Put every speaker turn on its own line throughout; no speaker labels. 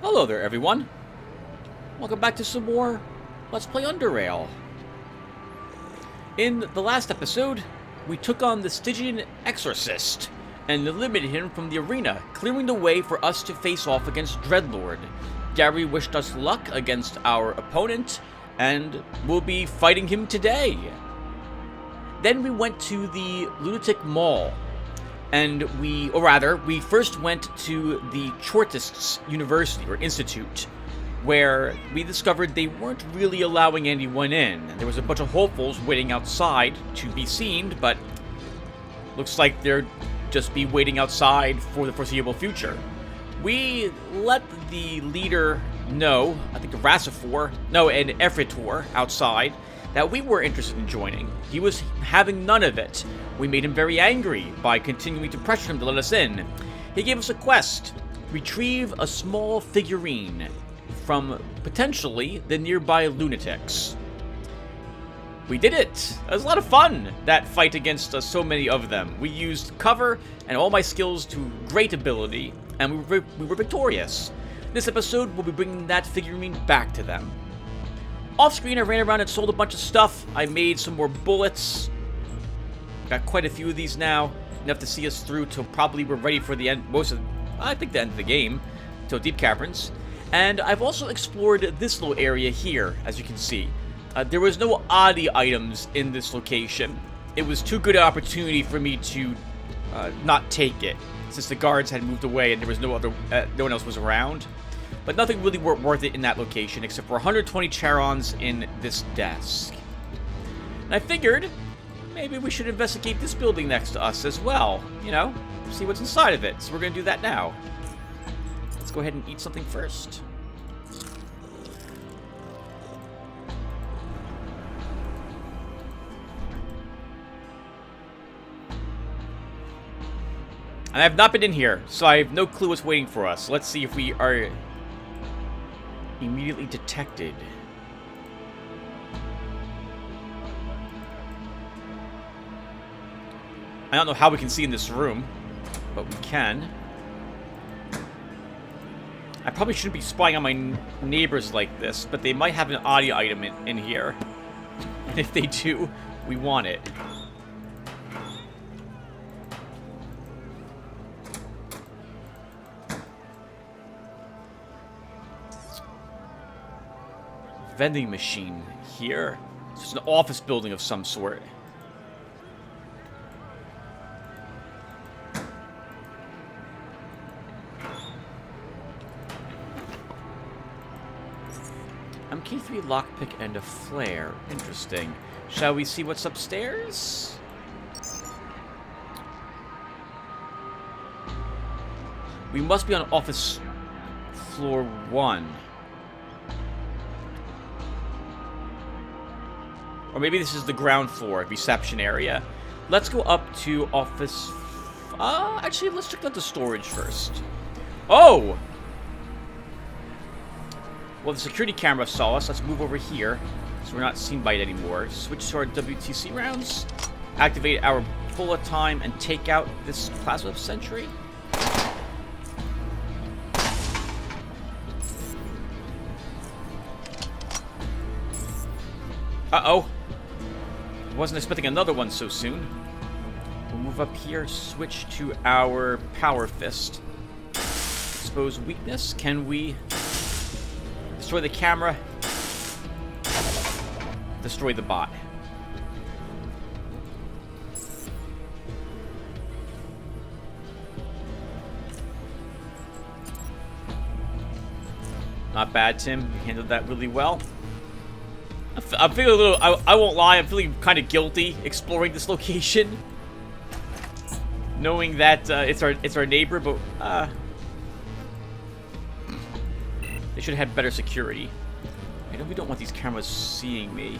Hello there, everyone. Welcome back to some more Let's Play Underrail. In the last episode, we took on the Stygian Exorcist and eliminated him from the arena, clearing the way for us to face off against Dreadlord. Gary wished us luck against our opponent, and we'll be fighting him today. Then we went to the Lunatic Mall, and we first went to the Chartists University, or Institute, where we discovered they weren't really allowing anyone in. There was a bunch of hopefuls waiting outside to be seen, but looks like they're just be waiting outside for the foreseeable future. We let the leader know, I think and Efritor outside, that we were interested in joining. He was having none of it. We made him very angry by continuing to pressure him to let us in. He gave us a quest: retrieve a small figurine from potentially the nearby lunatics. We did it! It was a lot of fun, that fight against so many of them. We used cover and all my skills to great ability, and we were victorious. This episode, we'll be bringing that figurine back to them. Off-screen, I ran around and sold a bunch of stuff. I made some more bullets. Got quite a few of these now. Enough to see us through till probably we're ready for the end, the end of the game, till Deep Caverns. And I've also explored this little area here, as you can see. There was no oddie items in this location. It was too good an opportunity for me to not take it, since the guards had moved away and there was no one else was around. But nothing really worth it in that location, except for 120 charons in this desk. And I figured maybe we should investigate this building next to us as well. You know, see what's inside of it. So we're going to do that now. Let's go ahead and eat something first. And I've not been in here, so I have no clue what's waiting for us. Let's see if we are immediately detected. I don't know how we can see in this room, but we can. I probably shouldn't be spying on my neighbors like this, but they might have an audio item in here. And if they do, we want it. Vending machine here. It's just an office building of some sort. MK3 lockpick and a flare. Interesting. Shall we see what's upstairs? We must be on office floor 1. Or maybe this is the ground floor, reception area. Let's go up to office... actually, let's check out the storage first. Oh! Well, the security camera saw us. Let's move over here, so we're not seen by it anymore. Switch to our WTC rounds. Activate our bullet time and take out this plasma sentry. Uh-oh. Wasn't expecting another one so soon. We'll move up here, switch to our power fist. Expose weakness. Can we destroy the camera? Destroy the bot. Not bad, Tim. You handled that really well. I'm feeling a little... I won't lie, I'm feeling kind of guilty exploring this location. Knowing that it's our neighbor, but... they should have had better security. I know we don't want these cameras seeing me.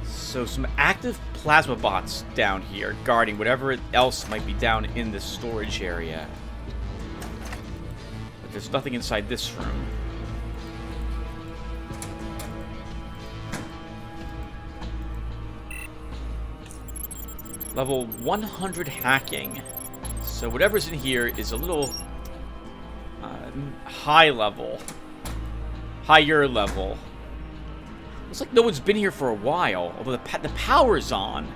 So some active plasma bots down here, guarding whatever else might be down in this storage area. There's nothing inside this room. Level 100 hacking. So whatever's in here is a little high level. Higher level. Looks like no one's been here for a while, although the power's on.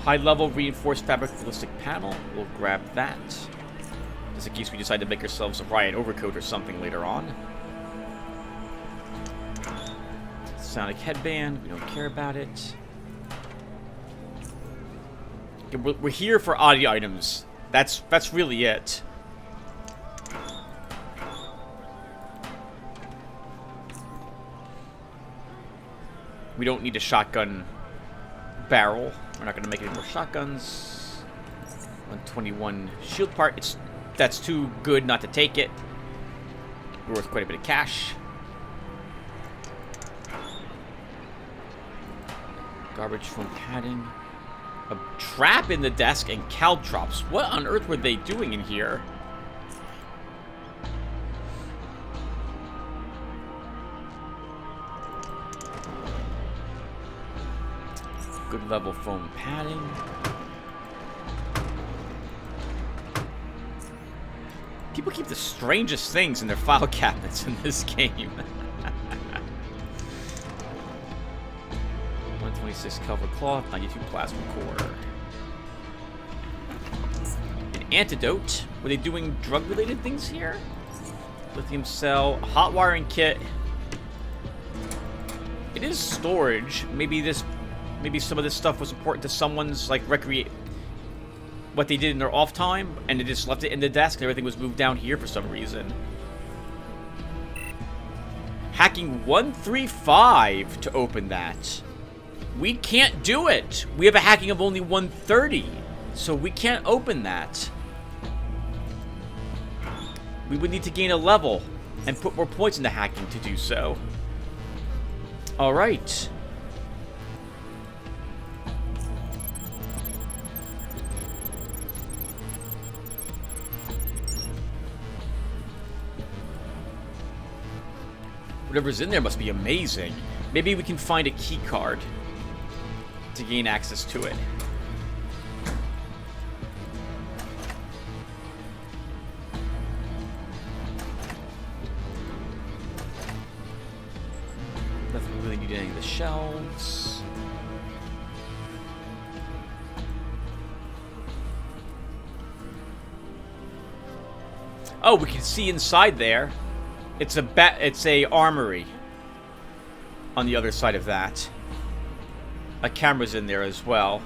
High level reinforced fabric ballistic panel. We'll grab that. Just in case we decide to make ourselves a riot overcoat or something later on. Sonic headband. We don't care about it. We're here for audio items. That's really it. We don't need a shotgun barrel. We're not going to make any more shotguns. 121 shield part. That's too good not to take it. We're worth quite a bit of cash. Garbage foam padding. A trap in the desk and caltrops. What on earth were they doing in here? Good level foam padding. People keep the strangest things in their file cabinets in this game. 126 cover cloth, 92 plasma core. An antidote. Were they doing drug-related things here? Lithium cell, a hot wiring kit. It is storage. Maybe some of this stuff was important to someone's like what they did in their off time, and they just left it in the desk, and everything was moved down here for some reason. Hacking 135 to open that. We can't do it. We have a hacking of only 130, so we can't open that. We would need to gain a level and put more points into hacking to do so. All right. Whatever's in there must be amazing. Maybe we can find a key card to gain access to it. Nothing really need any of the shelves. Oh, we can see inside there. It's a armory on the other side of that. A camera's in there as well.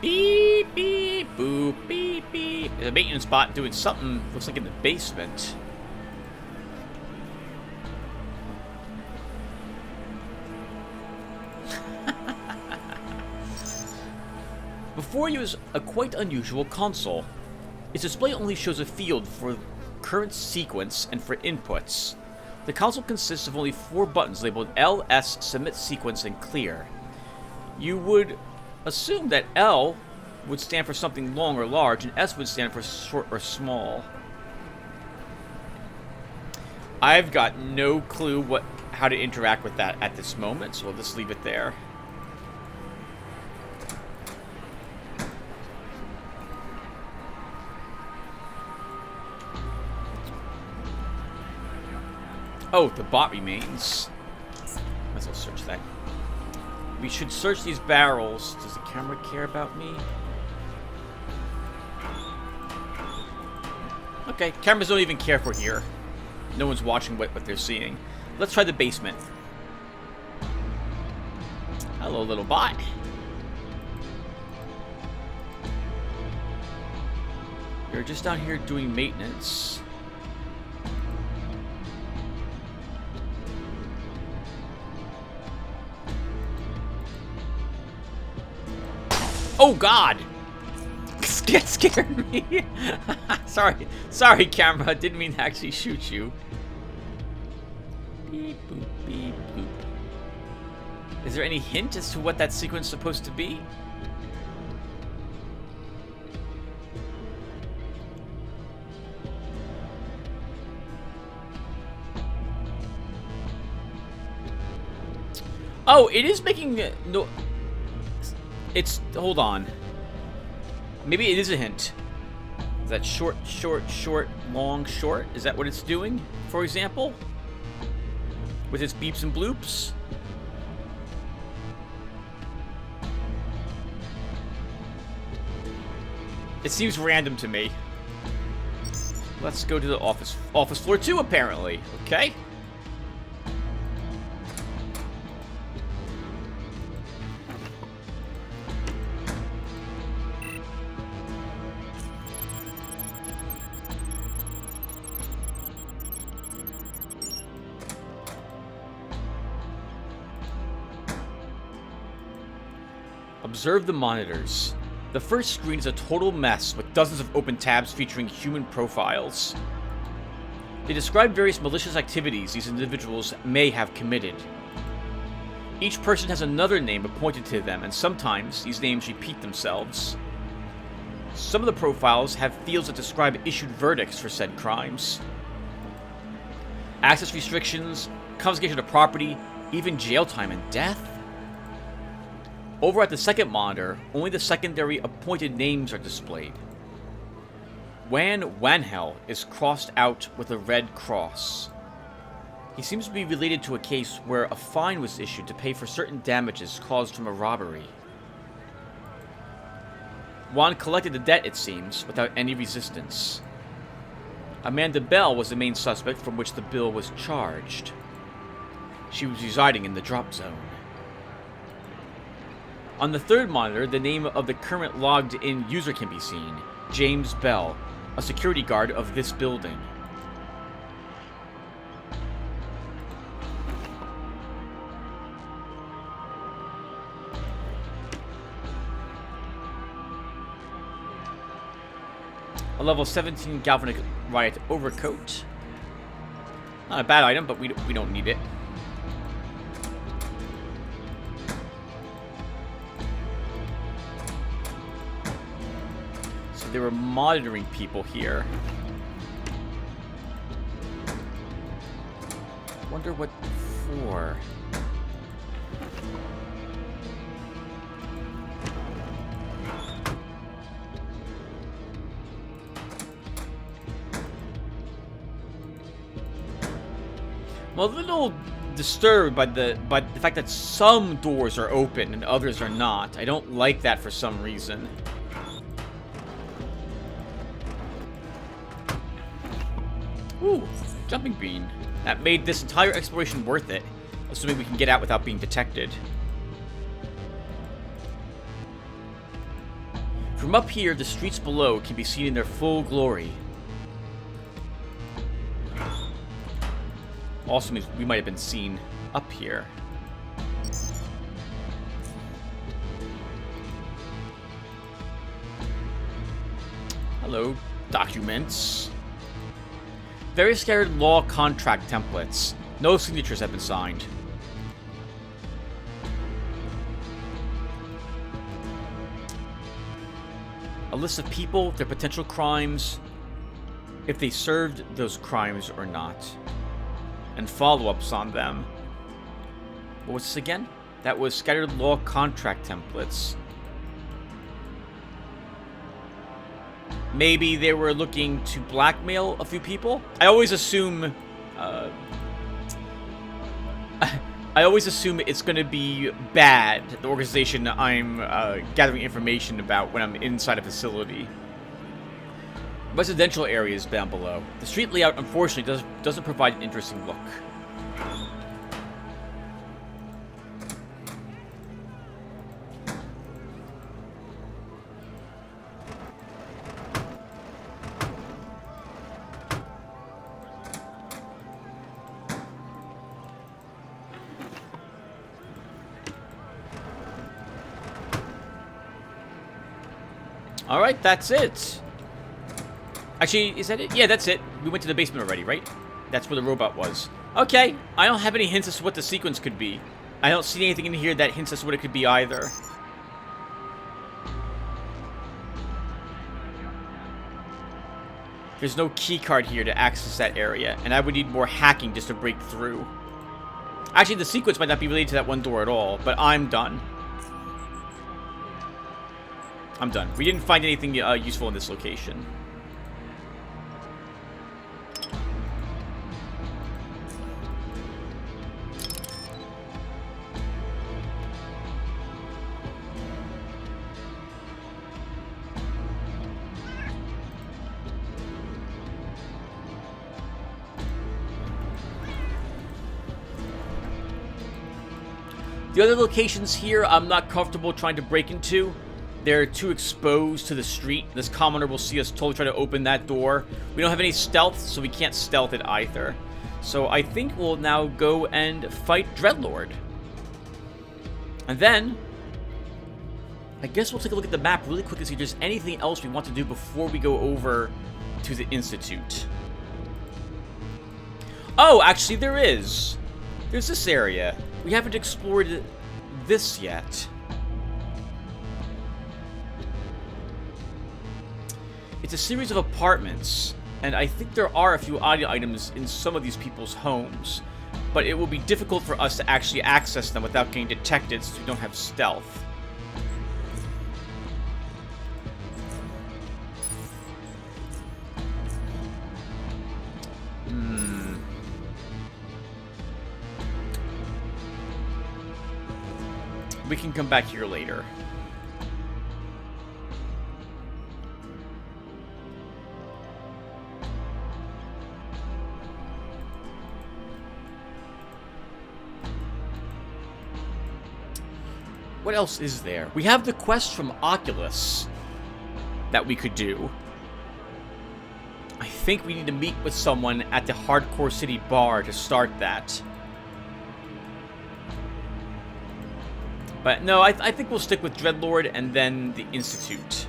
Beep, beep, boop, beep, beep. There's a maintenance bot doing something, looks like in the basement. Before you is a quite unusual console. Its display only shows a field for current sequence and for inputs. The console consists of only 4 buttons labeled L, S, Submit Sequence, and Clear. You would assume that L would stand for something long or large, and S would stand for short or small. I've got no clue how to interact with that at this moment, so we'll just leave it there. Oh, the bot remains. Let's go search that. We should search these barrels. Does the camera care about me? Okay, cameras don't even care if we're here. No one's watching what they're seeing. Let's try the basement. Hello, little bot. You're just down here doing maintenance. Oh God! That scared me. Sorry, camera. Didn't mean to actually shoot you. Beep boop beep boop. Is there any hint as to what that sequence is supposed to be? Oh, it is making no. It's hold on. Maybe it is a hint. Is that short, short, short, long, short? Is that what it's doing? For example, with its beeps and bloops. It seems random to me. Let's go to the office. Office floor 2, apparently. Okay. Observe the monitors. The first screen is a total mess with dozens of open tabs featuring human profiles. They describe various malicious activities these individuals may have committed. Each person has another name appointed to them, and sometimes these names repeat themselves. Some of the profiles have fields that describe issued verdicts for said crimes. Access restrictions, confiscation of property, even jail time and death. Over at the second monitor, only the secondary appointed names are displayed. Wanhel is crossed out with a red cross. He seems to be related to a case where a fine was issued to pay for certain damages caused from a robbery. Juan collected the debt, it seems, without any resistance. Amanda Bell was the main suspect from which the bill was charged. She was residing in the drop zone. On the third monitor, the name of the current logged-in user can be seen, James Bell, a security guard of this building. A level 17 galvanic riot overcoat. Not a bad item, but we don't need it. They were monitoring people here. Wonder what for. I'm a little disturbed by the fact that some doors are open and others are not. I don't like that for some reason. Ooh, jumping bean. That made this entire exploration worth it, assuming we can get out without being detected. From up here, the streets below can be seen in their full glory. Also means we might have been seen up here. Hello, documents. Various scattered law contract templates. No signatures have been signed. A list of people, their potential crimes, if they served those crimes or not, and follow-ups on them. What was this again? That was scattered law contract templates. Maybe they were looking to blackmail a few people. I always assume it's going to be bad, the organization I'm gathering information about when I'm inside a facility. Residential areas down below. The street layout, unfortunately, doesn't provide an interesting look. Alright, that's it. Actually, is that it? Yeah, that's it. We went to the basement already, right? That's where the robot was. Okay, I don't have any hints as to what the sequence could be. I don't see anything in here that hints us what it could be either. There's no key card here to access that area, and I would need more hacking just to break through. Actually, the sequence might not be related to that one door at all, but I'm done. I'm done. We didn't find anything useful in this location. The other locations here, I'm not comfortable trying to break into. They're too exposed to the street. This commoner will see us totally try to open that door. We don't have any stealth, so we can't stealth it either. So I think we'll now go and fight Dreadlord. And then, I guess we'll take a look at the map really quick to see if there's anything else we want to do before we go over to the Institute. Oh, actually there is. There's this area. We haven't explored this yet. It's a series of apartments, and I think there are a few audio items in some of these people's homes, but it will be difficult for us to actually access them without getting detected since we don't have stealth. We can come back here later. What else is there? We have the quest from Oculus that we could do. I think we need to meet with someone at the Hardcore City bar to start that. But no, I think we'll stick with Dreadlord and then the Institute.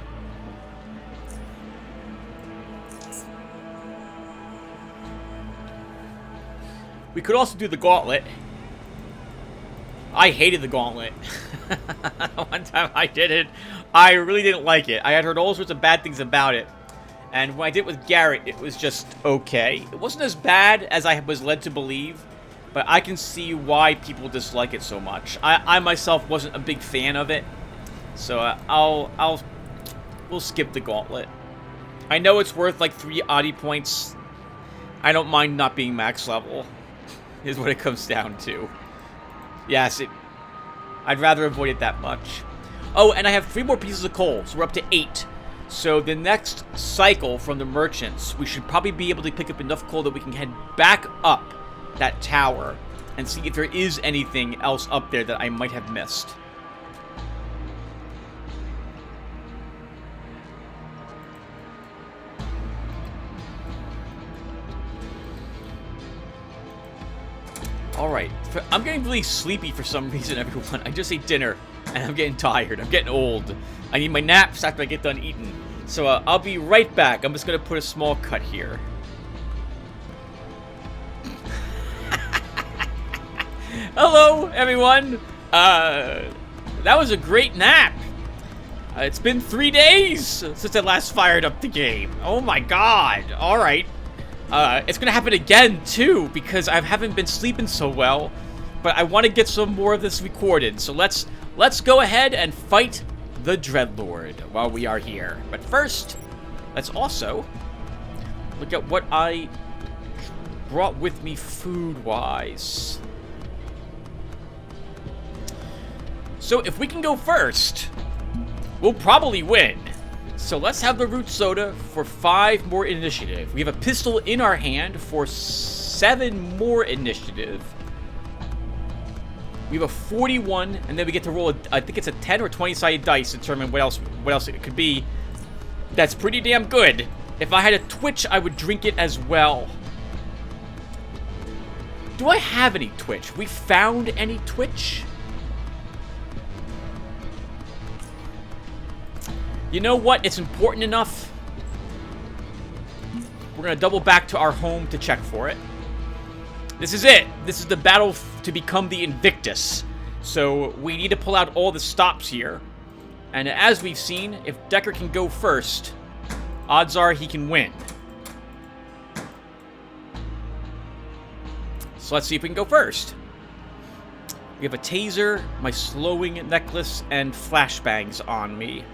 We could also do the Gauntlet. I hated the Gauntlet. One time I did it, I really didn't like it. I had heard all sorts of bad things about it. And when I did it with Garrett, it was just okay. It wasn't as bad as I was led to believe. But I can see why people dislike it so much. I myself wasn't a big fan of it, so we'll skip the Gauntlet. I know it's worth like 3 Audi points. I don't mind not being max level, is what it comes down to. Yes, I'd rather avoid it that much. Oh, and I have 3 more pieces of coal, so we're up to 8. So the next cycle from the merchants, we should probably be able to pick up enough coal that we can head back up that tower and see if there is anything else up there that I might have missed. Alright, I'm getting really sleepy for some reason, everyone. I just ate dinner and I'm getting tired. I'm getting old. I need my naps after I get done eating. So I'll be right back. I'm just going to put a small cut here. Hello, everyone. That was a great nap. It's been 3 days since I last fired up the game. Oh my god. All right. It's gonna happen again too because I haven't been sleeping so well. But I want to get some more of this recorded. So let's go ahead and fight the Dreadlord while we are here. But first, let's also look at what I brought with me food-wise. So if we can go first, we'll probably win. So let's have the root soda for 5 more initiative. We have a pistol in our hand for 7 more initiative. We have a 41, and then we get to roll I think it's a 10 or 20-sided dice to determine what else it could be. That's pretty damn good. If I had a Twitch, I would drink it as well. Do I have any Twitch? We found any Twitch? You know what? It's important enough. We're going to double back to our home to check for it. This is it. This is the battle to become the Invictus. So we need to pull out all the stops here. And as we've seen, if Decker can go first, odds are he can win. So let's see if we can go first. We have a taser, my slowing necklace, and flashbangs on me.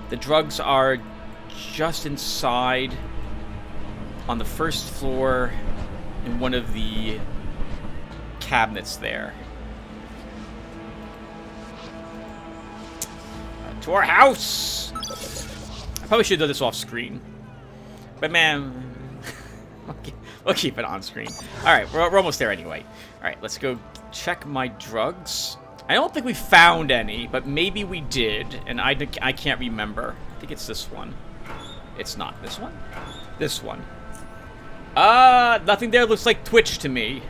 The drugs are just inside on the first floor in one of the cabinets there. To our house! I probably should have done this off screen. But man, we'll keep it on screen. Alright, we're almost there anyway. Alright, let's go check my drugs. I don't think we found any, but maybe we did, and I can't remember. I think it's this one. It's not this one? This one. Nothing there looks like Twitch to me.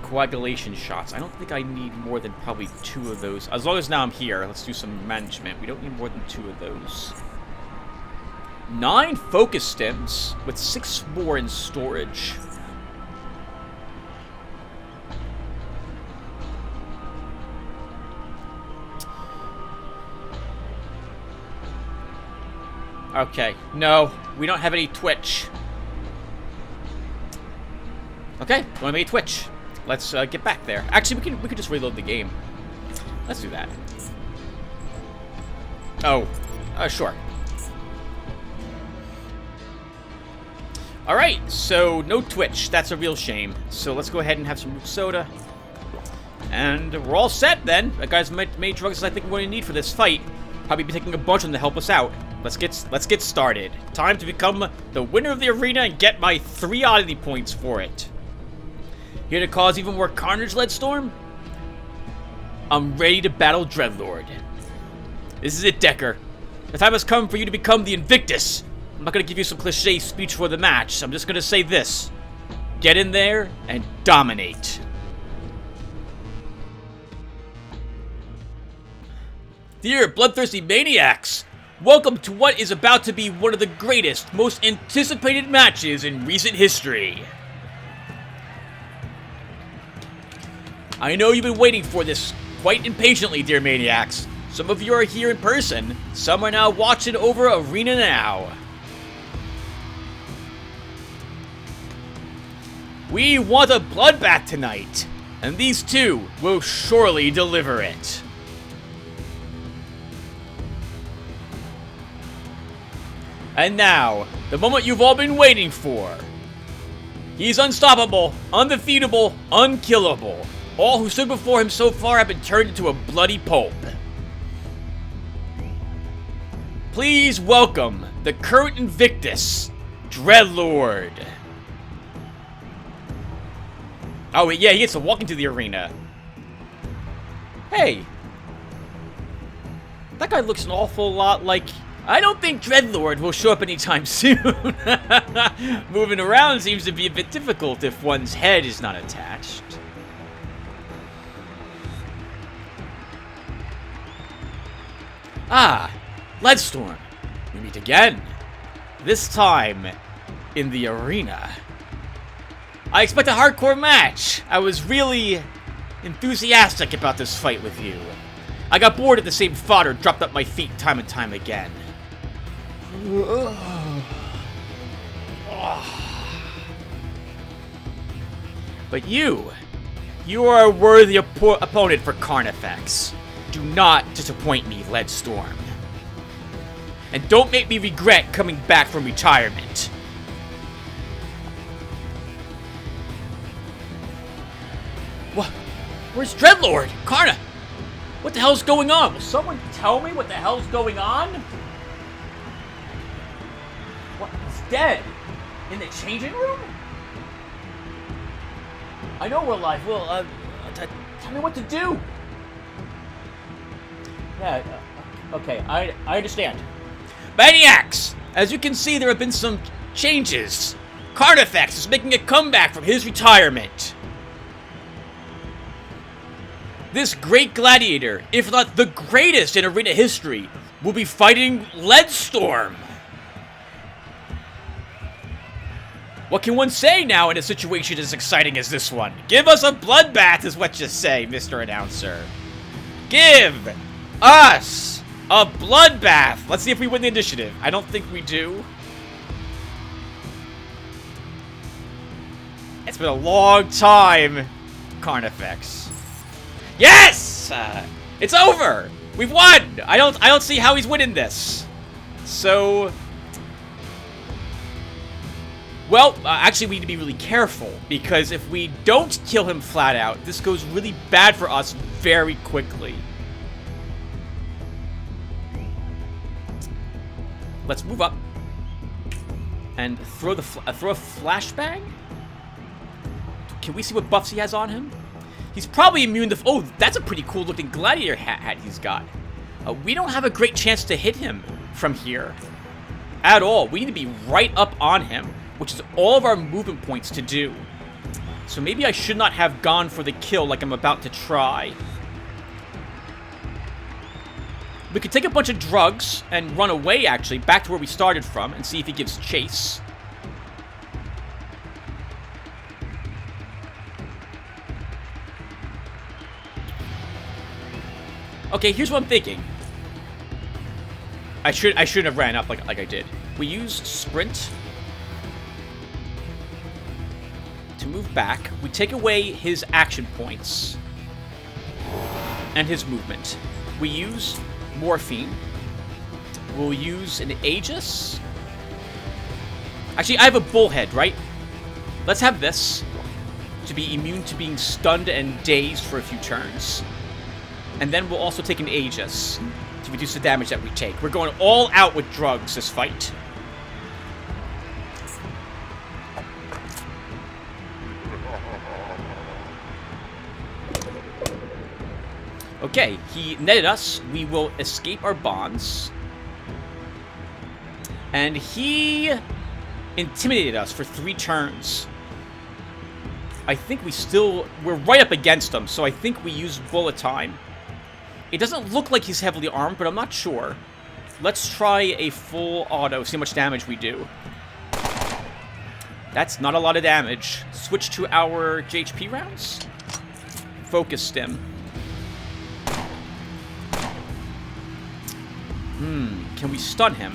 Coagulation shots. I don't think I need more than probably 2 of those. As long as now I'm here, let's do some management. We don't need more than 2 of those. 9 focus stems with 6 more in storage. Okay, no, we don't have any Twitch. Okay, don't have any Twitch. Let's get back there. Actually, we could just reload the game. Let's do that. Oh, sure. All right, so no Twitch. That's a real shame. So let's go ahead and have some soda, and we're all set then. That guy's made drugs I think we're going to need for this fight. Probably be taking a bunch of them to help us out. Let's get started. Time to become the winner of the arena and get my 3 oddity points for it. Here to cause even more carnage, Leadstorm? I'm ready to battle Dreadlord. This is it, Decker. The time has come for you to become the Invictus. I'm not going to give you some cliche speech for the match. I'm just going to say this. Get in there and dominate. Dear bloodthirsty maniacs, welcome to what is about to be one of the greatest, most anticipated matches in recent history. I know you've been waiting for this quite impatiently, dear maniacs. Some of you are here in person, some are now watching over Arena Now. We want a bloodbath tonight, and these two will surely deliver it. And now, the moment you've all been waiting for. He's unstoppable, undefeatable, unkillable. All who stood before him so far have been turned into a bloody pulp. Please welcome the current Invictus, Dreadlord. Oh yeah, he gets to walk into the arena. Hey. That guy looks an awful lot like... I don't think Dreadlord will show up anytime soon. Moving around seems to be a bit difficult if one's head is not attached. Ah, Leadstorm. We meet again. This time, in the arena. I expect a hardcore match. I was really enthusiastic about this fight with you. I got bored of the same fodder, dropped up my feet time and time again. But you are a worthy opponent for Carnifex. Do not disappoint me, Leadstorm. And don't make me regret coming back from retirement. What? Where's Dreadlord? Karna! What the hell's going on? Will someone tell me what the hell's going on? What? He's dead? In the changing room? I know we're alive. Well, tell me what to do. Yeah, okay, I understand. Maniacs! As you can see, there have been some changes. Carnifex is making a comeback from his retirement. This great gladiator, if not the greatest in arena history, will be fighting Leadstorm. What can one say now in a situation as exciting as this one? Give us a bloodbath is what you say, Mr. Announcer. Give us a bloodbath. Let's see if we win the initiative. I don't think we do. It's been a long time, Carnifex. Yes! It's over! We've won! I don't see how he's winning this. So... Well, actually we need to be really careful, because if we don't kill him flat out, this goes really bad for us very quickly. Let's move up and throw a flashbang. Can we see what buffs he has on him? He's probably immune to... Oh, that's a pretty cool looking gladiator hat he's got. We don't have a great chance to hit him from here at all. We need to be right up on him, which is all of our movement points to do. So maybe I should not have gone for the kill like I'm about to try. We could take a bunch of drugs and run away, actually, back to where we started from and see if he gives chase. Okay, here's what I'm thinking. I shouldn't have ran up like I did. We use sprint to move back. We take away his action points and his movement. We use morphine. We'll use an Aegis. Actually, I have a bullhead, right? Let's have this to be immune to being stunned and dazed for a few turns. And then we'll also take an Aegis to reduce the damage that we take. We're going all out with drugs this fight. Okay, he netted us. We will escape our bonds. And he intimidated us for 3 turns. I think we're right up against him, so I think we use bullet time. It doesn't look like he's heavily armed, but I'm not sure. Let's try a full auto, see how much damage we do. That's not a lot of damage. Switch to our JHP rounds. Focus stim. Can we stun him?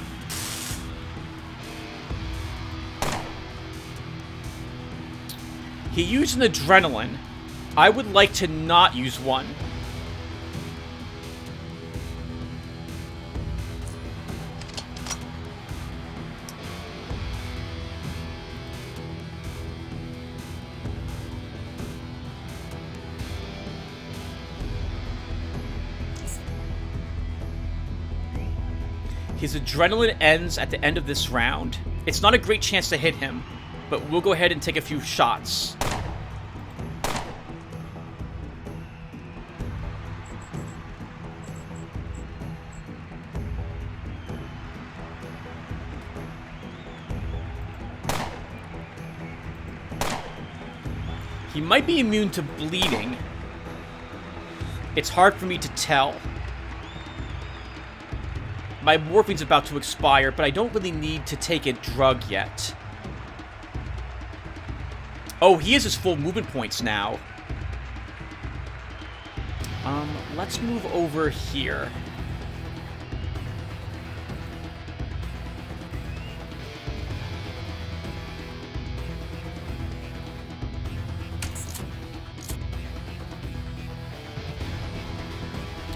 He used an adrenaline. I would like to not use one. His adrenaline ends at the end of this round. It's not a great chance to hit him, but we'll go ahead and take a few shots. He might be immune to bleeding. It's hard for me to tell. My morphine's about to expire, but I don't really need to take a drug yet. Oh, he has his full movement points now. Let's move over here.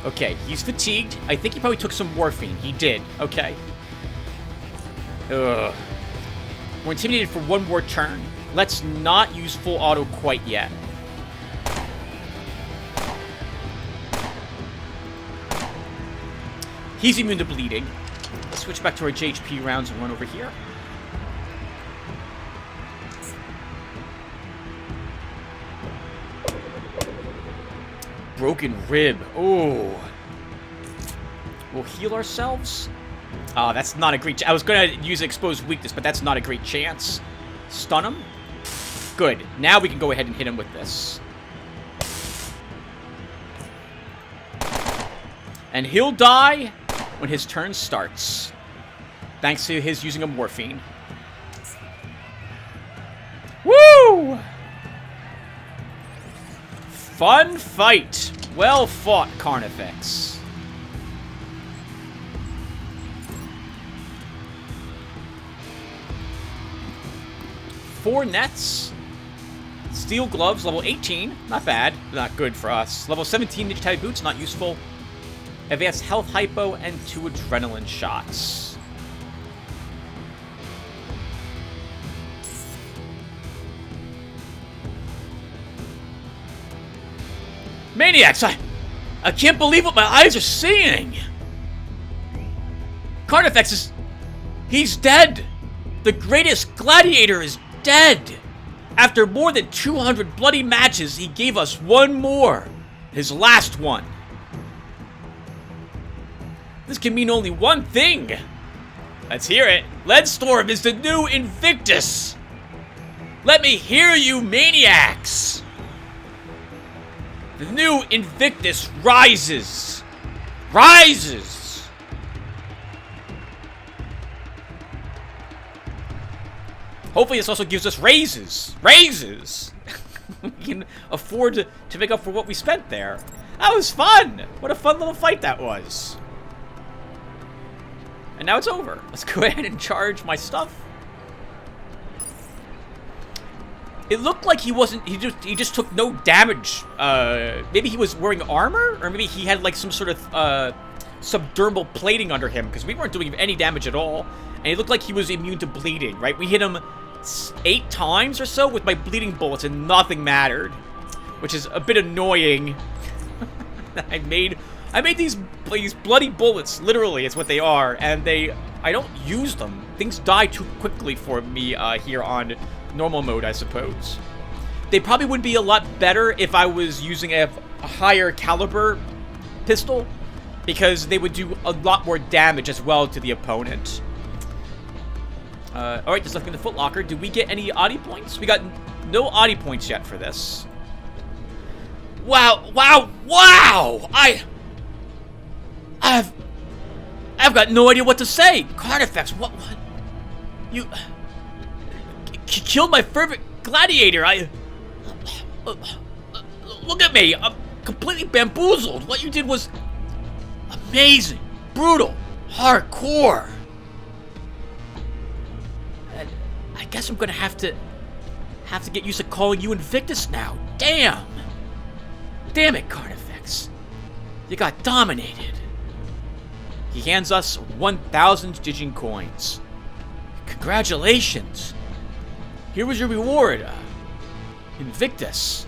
Okay, he's fatigued. I think he probably took some morphine. He did. Okay. Ugh. We're intimidated for one more turn. Let's not use full auto quite yet. He's immune to bleeding. Let's switch back to our JHP rounds and run over here. Broken rib. Oh. We'll heal ourselves. Oh, that's not a great... I was going to use exposed weakness, but that's not a great chance. Stun him. Good. Now we can go ahead and hit him with this. And he'll die when his turn starts. Thanks to his using a morphine. Woo! Fun fight. Well fought, Carnifex. Four nets. Steel gloves, level 18. Not bad. Not good for us. Level 17 ninja type boots, not useful. Advanced health hypo and 2 adrenaline shots. Maniacs, I can't believe what my eyes are seeing! Carnifex is... he's dead! The greatest gladiator is dead! After more than 200 bloody matches, he gave us one more. His last one. This can mean only one thing. Let's hear it. Leadstorm is the new Invictus! Let me hear you, maniacs! The new Invictus rises! Rises! Hopefully this also gives us raises! Raises! We can afford to make up for what we spent there. That was fun! What a fun little fight that was. And now it's over. Let's go ahead and charge my stuff. It looked like he wasn't, he just took no damage. Maybe he was wearing armor? Or maybe he had like some sort of subdermal plating under him, because we weren't doing any damage at all. And it looked like he was immune to bleeding, right? We hit him 8 times or so with my bleeding bullets and nothing mattered. Which is a bit annoying. I made these bloody bullets, literally, it's what they are, and I don't use them. Things die too quickly for me here on normal mode, I suppose. They probably would be a lot better if I was using a higher caliber pistol, because they would do a lot more damage as well to the opponent. Alright, just left me in the Foot Locker. Did we get any Audi points? We got no Audi points yet for this. Wow, wow, wow! I've got no idea what to say. Carnifex, what? You killed my favorite gladiator. Look at me. I'm completely bamboozled. What you did was amazing, brutal, hardcore. And I guess I'm gonna have to get used to calling you Invictus now. Damn it, Carnifex. You got dominated. He hands us 1,000 Stygian coins. Congratulations. Here was your reward, Invictus.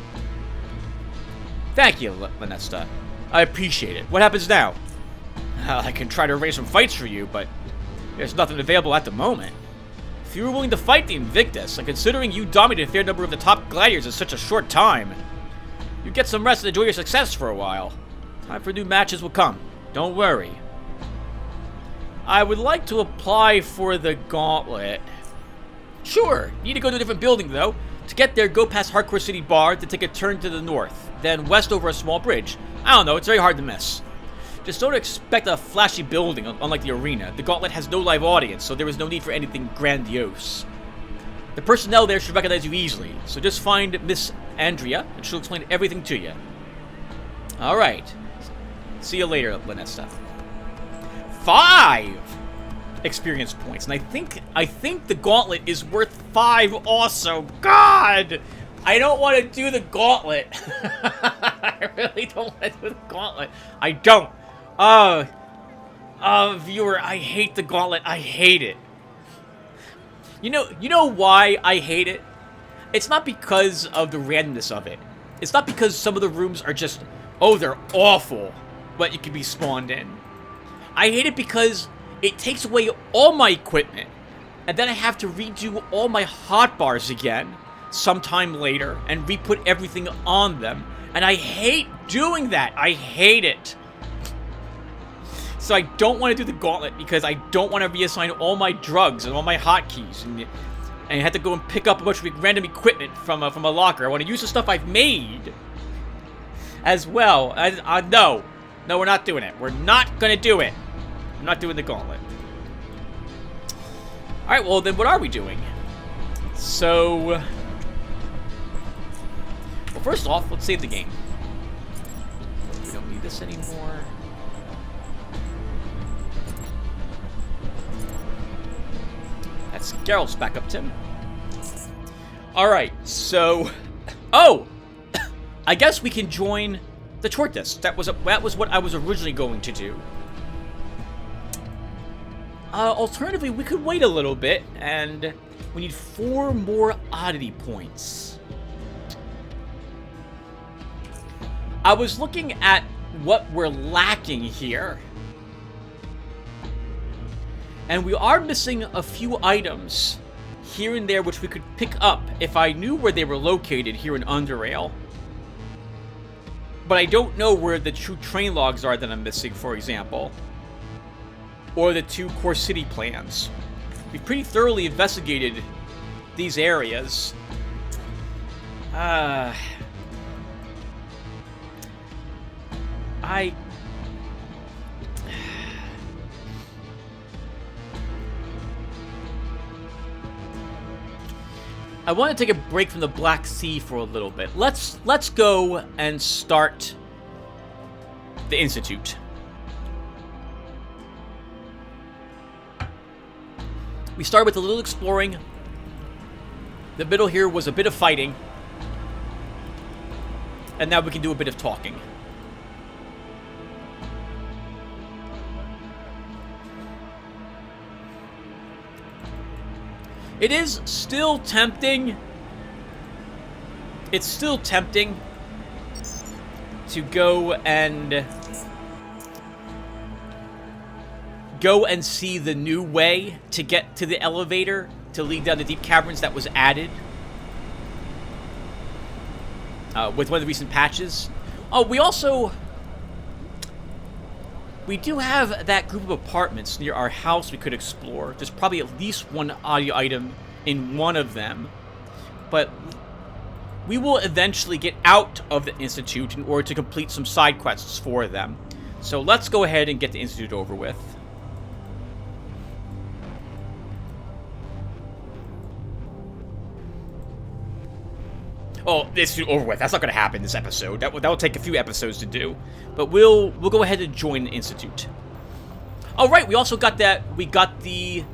Thank you, Lanesta. I appreciate it. What happens now? I can try to arrange some fights for you, but there's nothing available at the moment. If you were willing to fight the Invictus, and considering you dominated a fair number of the top gladiators in such a short time, you get some rest and enjoy your success for a while. Time for new matches will come. Don't worry. I would like to apply for the Gauntlet. Sure, you need to go to a different building though. To get there, go past Hardcore City Bar to take a turn to the north, then west over a small bridge. I don't know, it's very hard to miss. Just don't expect a flashy building, unlike the arena. The Gauntlet has no live audience, so there is no need for anything grandiose. The personnel there should recognize you easily, so just find Miss Andrea, and she'll explain everything to you. Alright. See you later, Lanesta. 5 experience points, and I think the Gauntlet is worth 5 also. God! I don't want to do the Gauntlet. I really don't want to do the Gauntlet. I don't. Viewer, I hate the Gauntlet. I hate it. You know why I hate it? It's not because of the randomness of it. It's not because some of the rooms are just, oh, they're awful, but you can be spawned in. I hate it because it takes away all my equipment, and then I have to redo all my hotbars again sometime later and re-put everything on them. And I hate doing that. I hate it. So I don't want to do the Gauntlet because I don't want to reassign all my drugs and all my hotkeys, and I have to go and pick up a bunch of random equipment from a locker. I want to use the stuff I've made as well. No, we're not doing it. We're not gonna do it. I'm not doing the Gauntlet. All right, well then, what are we doing? So Well, first off, let's save the game. We don't need this anymore. That's Geralt's backup, Tim. Alright, so... Oh! I guess we can join the Tortoise. That was what I was originally going to do. Alternatively, we could wait a little bit, and we need 4 more oddity points. I was looking at what we're lacking here. And we are missing a few items here and there which we could pick up if I knew where they were located here in Underrail. But I don't know where the 2 train logs are that I'm missing, for example. Or the 2 core city plans. We've pretty thoroughly investigated these areas. I want to take a break from the Black Sea for a little bit. Let's go and start the Institute. We started with a little exploring. The middle here was a bit of fighting. And now we can do a bit of talking. It is still tempting. It's still tempting to go and see the new way to get to the elevator to lead down the deep caverns that was added with one of the recent patches. Oh, we do have that group of apartments near our house we could explore. There's probably at least one audio item in one of them. But we will eventually get out of the Institute in order to complete some side quests for them. So let's go ahead and get the Institute over with. Oh, this is over with. That's not going to happen this episode. That will take a few episodes to do. But we'll go ahead and join the Institute. Oh, right. We also got we got the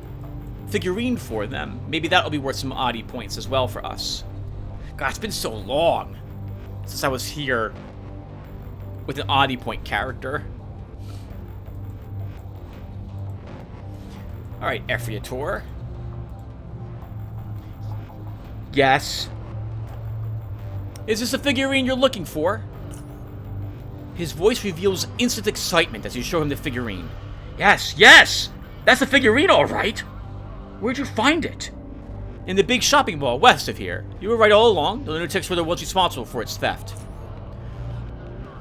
figurine for them. Maybe that'll be worth some oddity points as well for us. God, it's been so long since I was here with an oddity point character. All right, Ephriator. Yes. Is this a figurine you're looking for? His voice reveals instant excitement as you show him the figurine. Yes, yes! That's a figurine, all right! Where'd you find it? In the big shopping mall west of here. You were right all along. The lunatics were the ones responsible for its theft.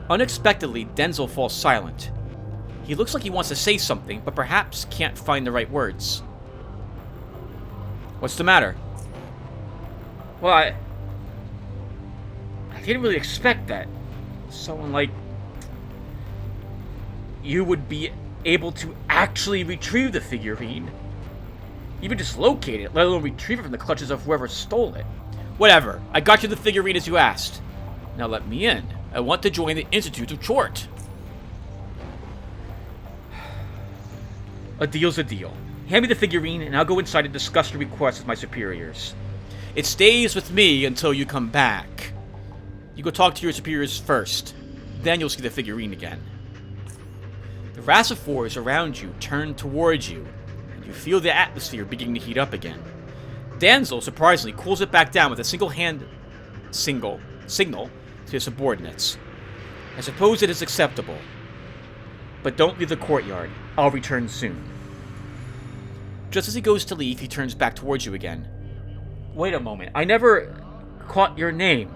Unexpectedly, Denzel falls silent. He looks like he wants to say something, but perhaps can't find the right words. What's the matter? Well, I didn't really expect that someone like you would be able to actually retrieve the figurine. Even just locate it, let alone retrieve it from the clutches of whoever stole it. Whatever, I got you the figurine as you asked. Now let me in. I want to join the Institute of Chort. A deal's a deal. Hand me the figurine and I'll go inside and discuss your request with my superiors. It stays with me until you come back. You go talk to your superiors first. Then you'll see the figurine again. The Rassifors around you turn towards you, and you feel the atmosphere beginning to heat up again. Denzel, surprisingly, cools it back down with a signal to his subordinates. I suppose it is acceptable. But don't leave the courtyard. I'll return soon. Just as he goes to leave, he turns back towards you again. Wait a moment. I never caught your name.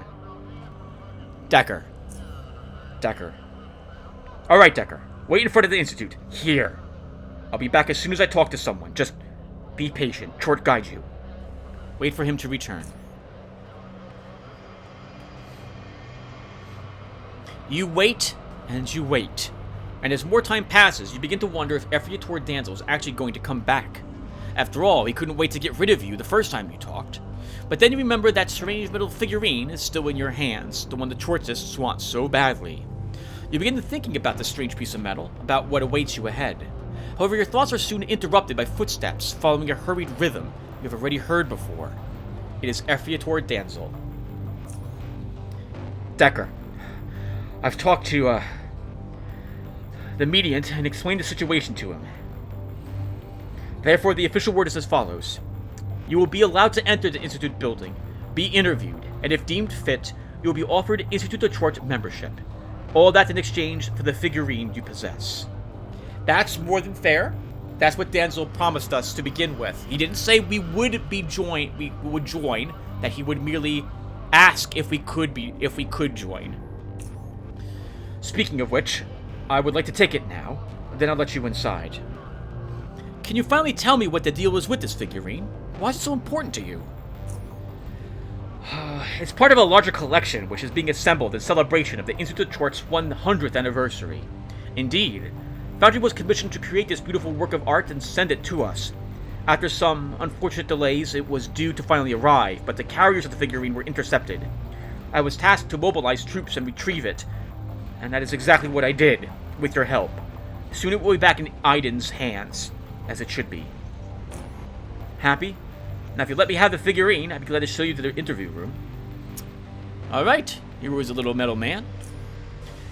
Decker. Decker. Alright, Decker. Wait in front of the Institute. Here. I'll be back as soon as I talk to someone. Just be patient. Chort guide you. Wait for him to return. You wait, and you wait. And as more time passes, you begin to wonder if Ephriator Denzel is actually going to come back. After all, he couldn't wait to get rid of you the first time you talked. But then you remember that strange metal figurine is still in your hands, the one the Chortists want so badly. You begin to thinking about this strange piece of metal, about what awaits you ahead. However, your thoughts are soon interrupted by footsteps following a hurried rhythm you have already heard before. It is Ephraitor Danzel. Decker, I've talked to, the mediant and explained the situation to him. Therefore, the official word is as follows. You will be allowed to enter the Institute building, be interviewed, and if deemed fit, you will be offered Institute of Chort membership. All that in exchange for the figurine you possess. That's more than fair. That's what Danzel promised us to begin with. He didn't say we would join, that he would merely ask if we could join. Speaking of which, I would like to take it now, then I'll let you inside. Can you finally tell me what the deal is with this figurine? Why is it so important to you? It's part of a larger collection which is being assembled in celebration of the Institute of Chort's 100th anniversary. Indeed, Foundry was commissioned to create this beautiful work of art and send it to us. After some unfortunate delays, it was due to finally arrive, but the carriers of the figurine were intercepted. I was tasked to mobilize troops and retrieve it, and that is exactly what I did, with your help. Soon it will be back in Aiden's hands, as it should be. Happy? Now if you let me have the figurine, I'd be glad to show you to the interview room. Alright, here is a little metal man.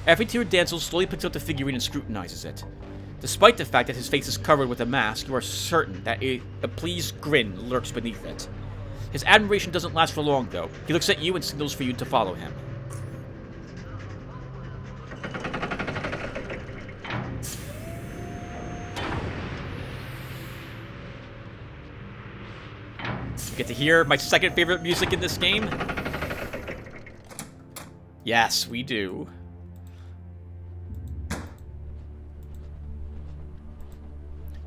Ephraitor Danzel slowly picks up the figurine and scrutinizes it. Despite the fact that his face is covered with a mask, you are certain that a pleased grin lurks beneath it. His admiration doesn't last for long, though. He looks at you and signals for you to follow him. You get to hear my second favorite music in this game? Yes, we do.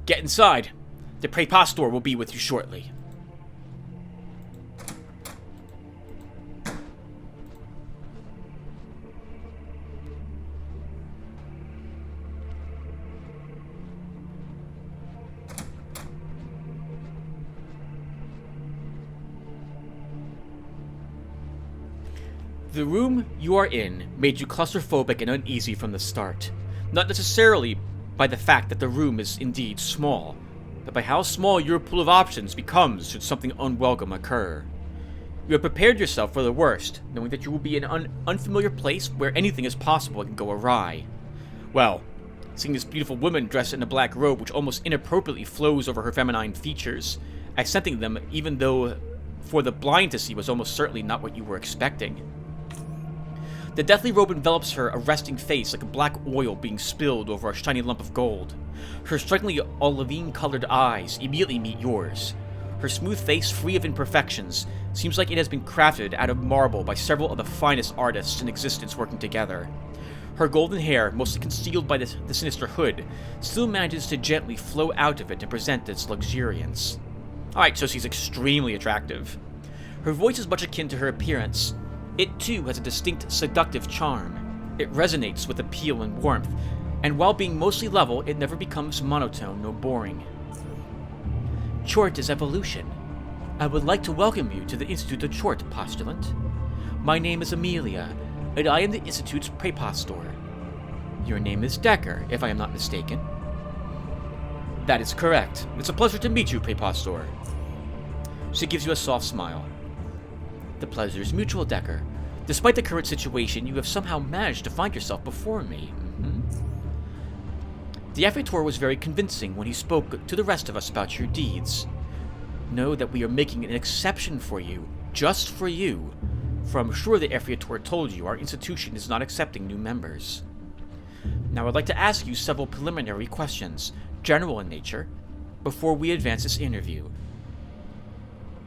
Get inside. The Praepostor will be with you shortly. The room you are in made you claustrophobic and uneasy from the start. Not necessarily by the fact that the room is indeed small, but by how small your pool of options becomes should something unwelcome occur. You have prepared yourself for the worst, knowing that you will be in an unfamiliar place where anything is possible and can go awry. Well, seeing this beautiful woman dressed in a black robe which almost inappropriately flows over her feminine features, accenting them even though for the blind to see was almost certainly not what you were expecting. The deathly robe envelops her arresting face like a black oil being spilled over a shiny lump of gold. Her strikingly olivine-colored eyes immediately meet yours. Her smooth face, free of imperfections, seems like it has been crafted out of marble by several of the finest artists in existence working together. Her golden hair, mostly concealed by the sinister hood, still manages to gently flow out of it and present its luxuriance. Alright, so she's extremely attractive. Her voice is much akin to her appearance. It too has a distinct seductive charm. It resonates with appeal and warmth, and while being mostly level, it never becomes monotone nor boring. Chort is evolution. I would like to welcome you to the Institute of Chort, postulant. My name is Amelia, and I am the Institute's Praepostor. Your name is Decker, if I am not mistaken. That is correct. It's a pleasure to meet you, Praepostor. She gives you a soft smile. The pleasure is mutual, Decker. Despite the current situation, you have somehow managed to find yourself before me. The Ephraitor was very convincing when he spoke to the rest of us about your deeds. Know that we are making an exception for you, just for you. For I'm sure the Ephraitor told you our institution is not accepting new members. Now I'd like to ask you several preliminary questions, general in nature, before we advance this interview.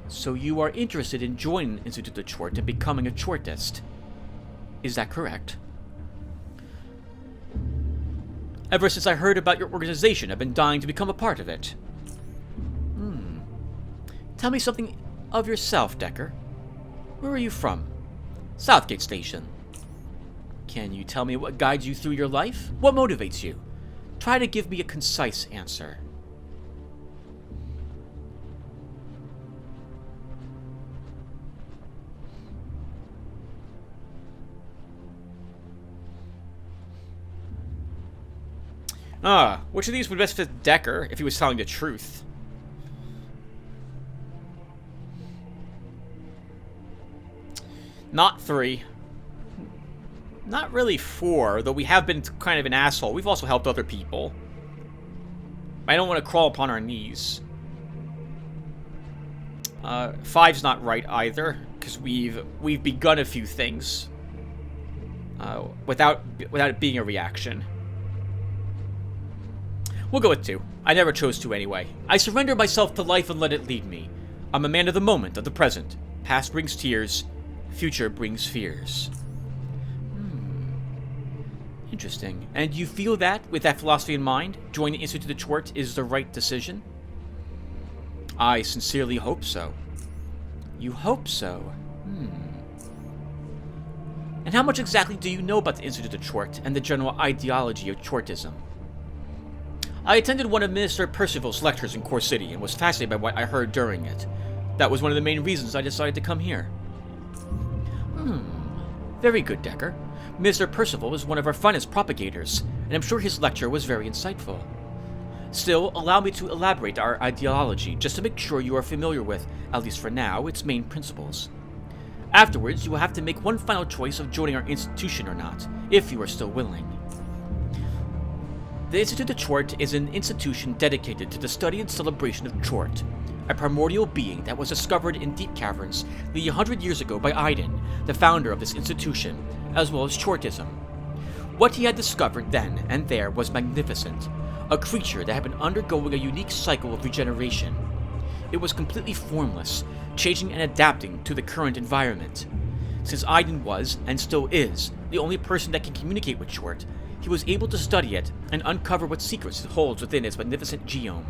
So you are interested in joining Institute of Chort and becoming a Chortist. Is that correct? Ever since I heard about your organization, I've been dying to become a part of it. Tell me something of yourself, Decker. Where are you from? Southgate Station. Can you tell me what guides you through your life? What motivates you? Try to give me a concise answer. Which of these would best fit Decker if he was telling the truth? Not 3. Not really 4, though we have been kind of an asshole. We've also helped other people. I don't want to crawl upon our knees. 5's not right either, because we've begun a few things without it being a reaction. We'll go with 2. I never chose to anyway. I surrender myself to life and let it lead me. I'm a man of the moment, of the present. Past brings tears, future brings fears. Interesting. And you feel that, with that philosophy in mind, joining the Institute of Chort is the right decision? I sincerely hope so. You hope so? And how much exactly do you know about the Institute of Chort and the general ideology of Chortism? I attended one of Minister Percival's lectures in Core City and was fascinated by what I heard during it. That was one of the main reasons I decided to come here. Very good, Decker. Mr. Percival is one of our finest propagators, and I'm sure his lecture was very insightful. Still, allow me to elaborate our ideology, just to make sure you are familiar with, at least for now, its main principles. Afterwards, you will have to make one final choice of joining our institution or not, if you are still willing. The Institute of Chort is an institution dedicated to the study and celebration of Chort, a primordial being that was discovered in deep caverns nearly 100 years ago by Aiden, the founder of this institution, as well as Chortism. What he had discovered then and there was magnificent, a creature that had been undergoing a unique cycle of regeneration. It was completely formless, changing and adapting to the current environment. Since Aiden was, and still is, the only person that can communicate with Chort, he was able to study it and uncover what secrets it holds within its magnificent geome.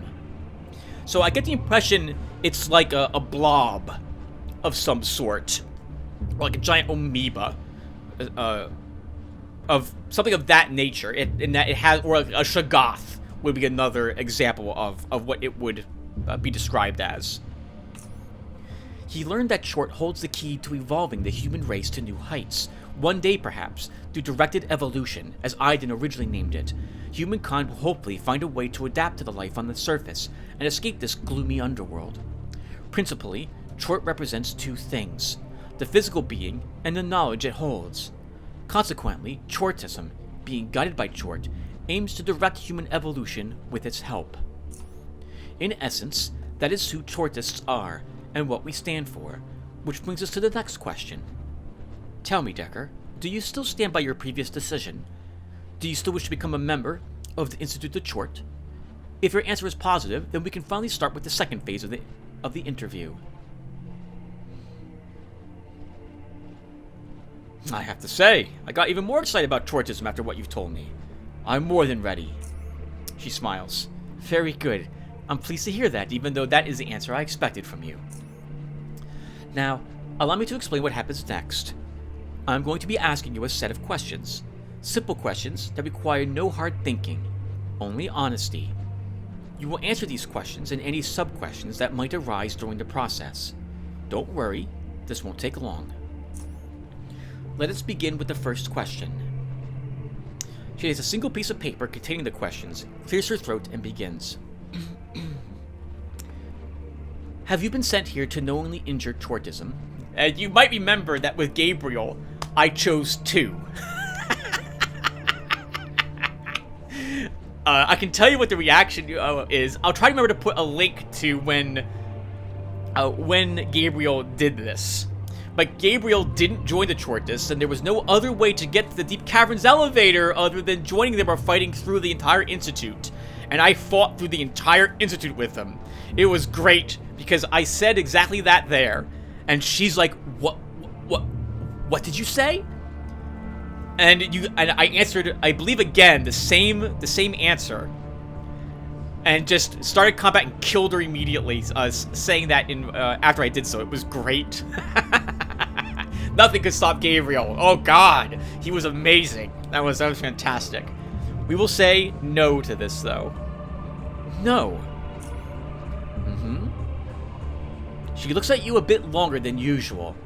So I get the impression it's like a blob of some sort, or like a giant amoeba, of something of that nature. In that it has, or a Shoggoth would be another example of what it would be described as. He learned that Chort holds the key to evolving the human race to new heights. One day, perhaps, through directed evolution, as Aiden originally named it, humankind will hopefully find a way to adapt to the life on the surface and escape this gloomy underworld. Principally, Chort represents 2 things: the physical being and the knowledge it holds. Consequently, Chortism, being guided by Chort, aims to direct human evolution with its help. In essence, that is who Chortists are and what we stand for, which brings us to the next question. Tell me, Decker, do you still stand by your previous decision? Do you still wish to become a member of the Institute of Chort? If your answer is positive, then we can finally start with the second phase of the interview. I have to say, I got even more excited about Chortism after what you've told me. I'm more than ready. She smiles. Very good. I'm pleased to hear that, even though that is the answer I expected from you. Now, allow me to explain what happens next. I'm going to be asking you a set of questions. Simple questions that require no hard thinking, only honesty. You will answer these questions and any sub-questions that might arise during the process. Don't worry, this won't take long. Let us begin with the first question. She takes a single piece of paper containing the questions, clears her throat, and begins. Have you been sent here to knowingly injure Chortism? And you might remember that with Gabriel, I chose 2. I can tell you what the reaction is. I'll try to remember to put a link to when Gabriel did this. But Gabriel didn't join the Chortists, and there was no other way to get to the Deep Caverns elevator other than joining them or fighting through the entire Institute. And I fought through the entire Institute with them. It was great, because I said exactly that there. And she's like, what did you say? And I answered, I believe again, the same answer. And just started combat and killed her immediately, saying that after I did so. It was great. Nothing could stop Gabriel. Oh god, he was amazing. That was fantastic. We will say no to this though. No. She looks at you a bit longer than usual,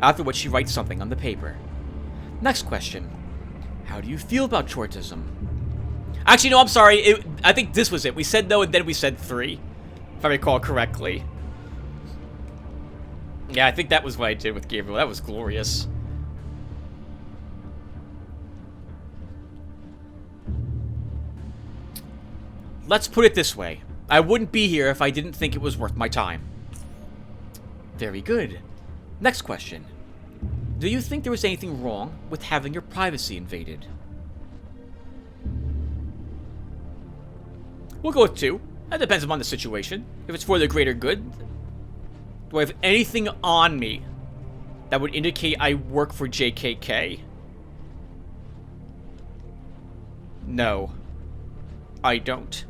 after which she writes something on the paper. Next question. How do you feel about Chortism? Actually, no, I'm sorry. I think this was it. We said no, and then we said 3. If I recall correctly. Yeah, I think that was what I did with Gabriel. That was glorious. Let's put it this way. I wouldn't be here if I didn't think it was worth my time. Very good. Next question. Do you think there was anything wrong with having your privacy invaded? We'll go with 2. That depends upon the situation. If it's for the greater good. Do I have anything on me that would indicate I work for JKK? No. I don't.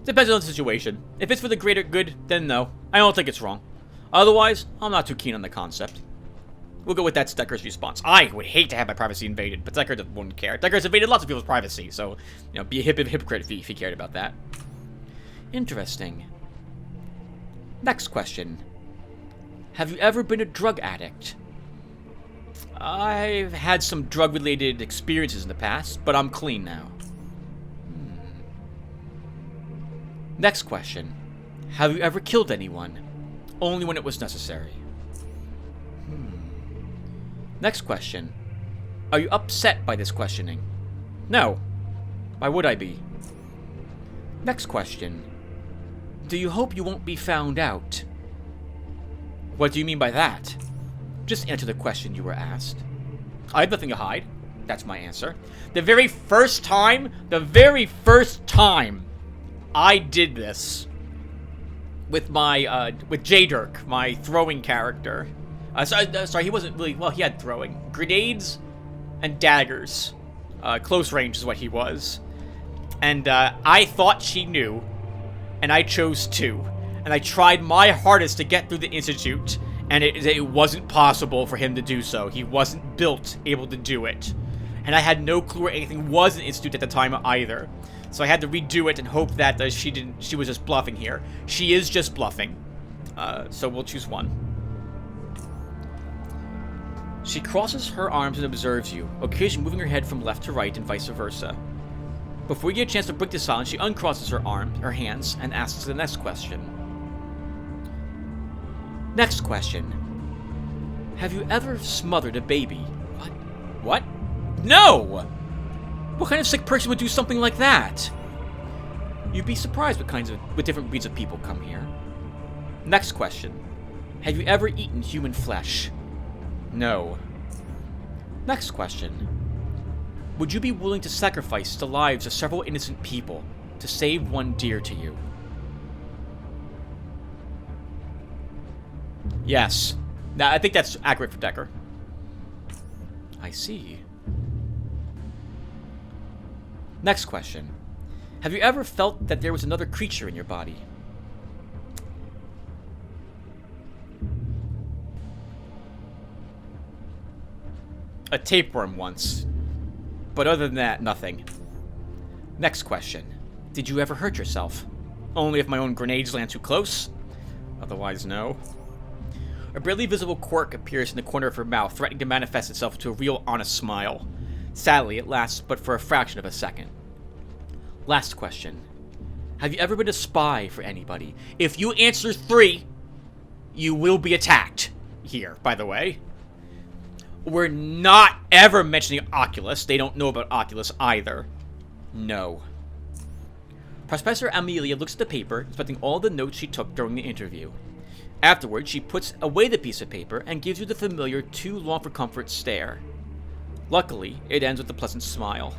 Depends on the situation. If it's for the greater good, then no. I don't think it's wrong. Otherwise, I'm not too keen on the concept. We'll go with that Decker's response. I would hate to have my privacy invaded, but Decker wouldn't care. Decker's invaded lots of people's privacy, so, you know, be a hypocrite if he cared about that. Interesting. Next question. Have you ever been a drug addict? I've had some drug-related experiences in the past, but I'm clean now. Next question. Have you ever killed anyone? Only when it was necessary. Next question. Are you upset by this questioning? No. Why would I be? Next question. Do you hope you won't be found out? What do you mean by that? Just answer the question you were asked. I have nothing to hide. That's my answer. The very first time I did this with my, with J-Dirk, my throwing character. Sorry, he wasn't really, well, he had throwing. Grenades and daggers. Close range is what he was. And, I thought she knew, and I chose 2. And I tried my hardest to get through the Institute, and it wasn't possible for him to do so. He wasn't able to do it. And I had no clue where anything was in the Institute at the time either. So I had to redo it and hope that she was just bluffing here. She is just bluffing. So we'll choose 1. She crosses her arms and observes you, occasionally moving her head from left to right and vice versa. Before you get a chance to break the silence, she uncrosses her hands, and asks the next question. Next question. Have you ever smothered a baby? What? What? No! What kind of sick person would do something like that? You'd be surprised what different breeds of people come here. Next question. Have you ever eaten human flesh? No. Next question. Would you be willing to sacrifice the lives of several innocent people to save one dear to you? Yes. Now, I think that's accurate for Decker. I see. Next question. Have you ever felt that there was another creature in your body? A tapeworm once. But other than that, nothing. Next question. Did you ever hurt yourself? Only if my own grenades land too close. Otherwise, no. A barely visible quirk appears in the corner of her mouth, threatening to manifest itself into a real, honest smile. Sadly, it lasts but for a fraction of a second. Last question. Have you ever been a spy for anybody? If you answer 3, you will be attacked. Here, by the way. We're not ever mentioning Oculus. They don't know about Oculus either. No. Professor Amelia looks at the paper, inspecting all the notes she took during the interview. Afterwards, she puts away the piece of paper and gives you the familiar too long for comfort stare. Luckily, it ends with a pleasant smile.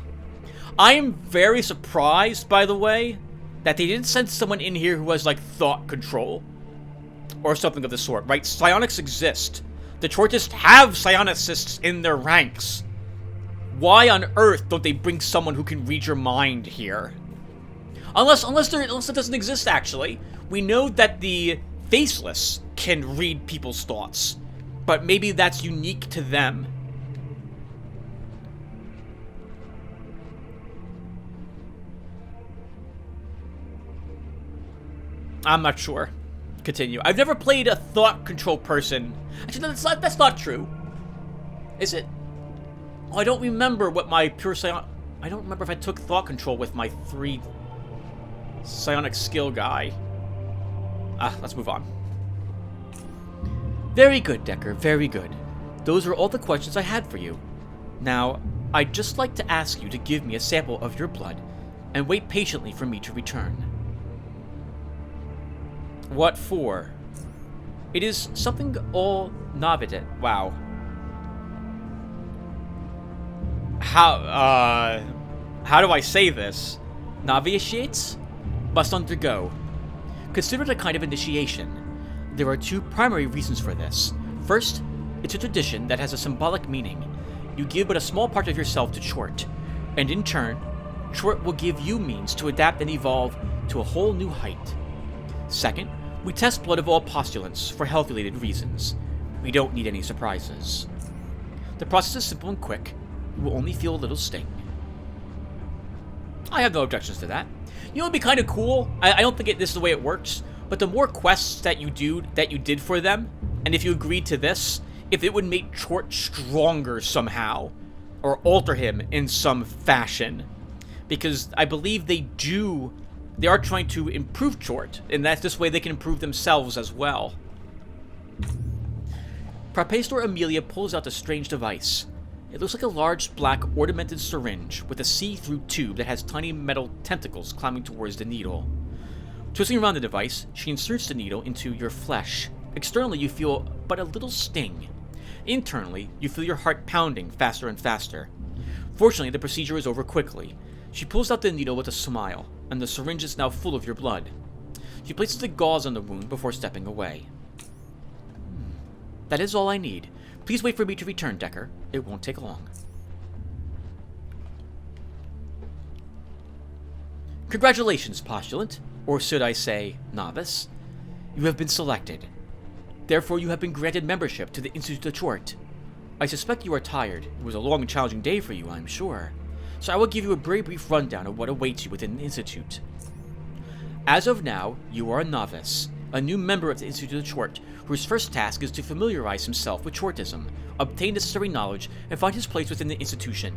I am very surprised, by the way, that they didn't send someone in here who has, like, thought control. Or something of the sort, right? Psionics exist. The Detroitists have psionicists in their ranks. Why on earth don't they bring someone who can read your mind here? Unless it doesn't exist, actually. We know that the Faceless can read people's thoughts. But maybe that's unique to them. I'm not sure. Continue. I've never played a thought control person. Actually, no, that's not true. Is it? Oh, I don't remember what my pure psionic... I don't remember if I took thought control with my 3 psionic skill guy. Let's move on. Very good, Decker, very good. Those are all the questions I had for you. Now, I'd just like to ask you to give me a sample of your blood and wait patiently for me to return. What for? It is something all novited. Wow. How do I say this? Novitiates must undergo. Consider it a kind of initiation. There are 2 primary reasons for this. First, it's a tradition that has a symbolic meaning. You give but a small part of yourself to Chort, and in turn, Chort will give you means to adapt and evolve to a whole new height. Second, we test blood of all postulants for health-related reasons. We don't need any surprises. The process is simple and quick. You will only feel a little sting. I have no objections to that. You know, it'd be kind of cool. I don't think this is the way it works, but the more quests that you did for them, and if you agreed to this, if it would make Chort stronger somehow, or alter him in some fashion, because I believe they are trying to improve Chort, and that's this way they can improve themselves as well. Professor Amelia pulls out a strange device. It looks like a large black ornamented syringe with a see-through tube that has tiny metal tentacles climbing towards the needle. Twisting around the device, she inserts the needle into your flesh. Externally, you feel but a little sting. Internally, you feel your heart pounding faster and faster. Fortunately, the procedure is over quickly. She pulls out the needle with a smile, and the syringe is now full of your blood. She places the gauze on the wound before stepping away. That is all I need. Please wait for me to return, Decker. It won't take long. Congratulations, postulant, or should I say, novice. You have been selected. Therefore, you have been granted membership to the Institute of Chort. I suspect you are tired. It was a long and challenging day for you, I'm sure. So I will give you a very brief rundown of what awaits you within the Institute. As of now, you are a novice, a new member of the Institute of Chort, whose first task is to familiarize himself with Chortism, obtain necessary knowledge, and find his place within the institution.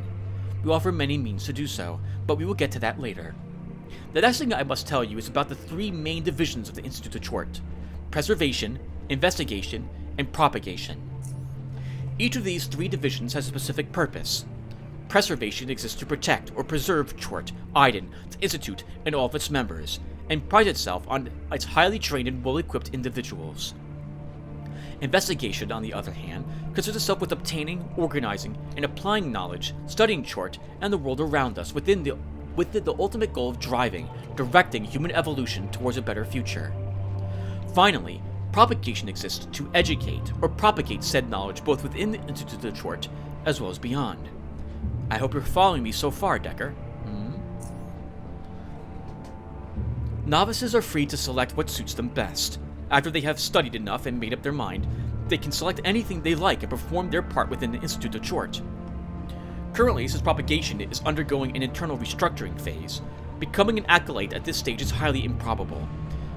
We offer many means to do so, but we will get to that later. The next thing I must tell you is about the 3 main divisions of the Institute of Chort: preservation, investigation, and propagation. Each of these 3 divisions has a specific purpose. Preservation exists to protect or preserve Chort, Iden, the Institute, and all of its members, and prides itself on its highly trained and well-equipped individuals. Investigation, on the other hand, concerns itself with obtaining, organizing, and applying knowledge, studying Chort and the world around us with the ultimate goal of directing human evolution towards a better future. Finally, propagation exists to educate or propagate said knowledge both within the Institute of Chort as well as beyond. I hope you're following me so far, Decker. Novices are free to select what suits them best. After they have studied enough and made up their mind, they can select anything they like and perform their part within the Institute of Chort. Currently, since propagation is undergoing an internal restructuring phase, becoming an acolyte at this stage is highly improbable.